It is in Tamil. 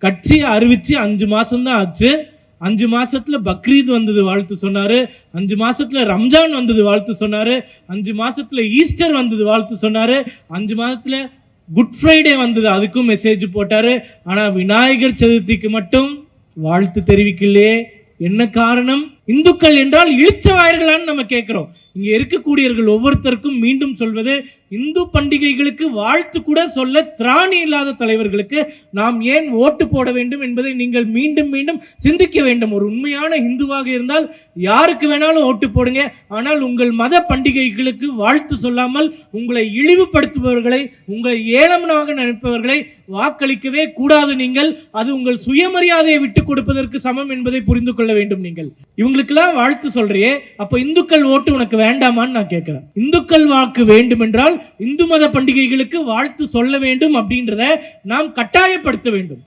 கட்சியை அறிவிச்சு 5 மாசம் தான் ஆச்சு. 5 மாசத்துல பக்ரீத் வந்தது, வாழ்த்து சொன்னாரு. 5 மாசத்துல ரம்ஜான் வந்தது, வாழ்த்து சொன்னாரு. 5 மாசத்துல ஈஸ்டர் வந்தது, வாழ்த்து சொன்னாரு. 5 மாதத்துல குட் ஃப்ரைடே வந்தது, அதுக்கும் மெசேஜ் போட்டாரு. ஆனா விநாயகர் சதுர்த்திக்கு மட்டும் வாழ்த்து தெரிவிக்கலையே. என்ன காரணம்? இந்துக்கள் என்றால் இழிச்சவாயர்களான்னு நம்ம கேட்கிறோம். இங்க இருக்கக்கூடியவர்கள் ஒவ்வொருத்தருக்கும் மீண்டும் சொல்வது, இந்து பண்டிகைகளுக்கு வாழ்த்து கூட சொல்ல திராணி இல்லாத தலைவர்களுக்கு நாம் ஏன் ஓட்டு போட வேண்டும் என்பதை நீங்கள் மீண்டும் மீண்டும் சிந்திக்க வேண்டும். ஒரு உண்மையான இந்துவாக இருந்தால் யாருக்கு வேணாலும் ஓட்டு போடுங்க. ஆனால் உங்கள் மத பண்டிகைகளுக்கு வாழ்த்து சொல்லாமல் உங்களை இழிவுபடுத்துபவர்களை, உங்களை ஏளனமாக நினைப்பவர்களை வாக்களிக்கவே கூடாது. நீங்கள் அது உங்கள் சுயமரியாதையை விட்டுக் கொடுப்பதற்கு சமம் என்பதை புரிந்து கொள்ள வேண்டும். நீங்கள் இவங்களுக்கெல்லாம் வாழ்த்து சொல்றியே, அப்ப இந்துக்கள் ஓட்டு உனக்கு வேண்டாமான்னு நான் கேட்கிறேன். இந்துக்கள் வாக்கு வேண்டும் என்றால் இந்து மத பண்டிகைகளுக்கு வாழ்த்து சொல்ல வேண்டும் அப்படின்றத நாம் கட்டாயப்படுத்த வேண்டும்.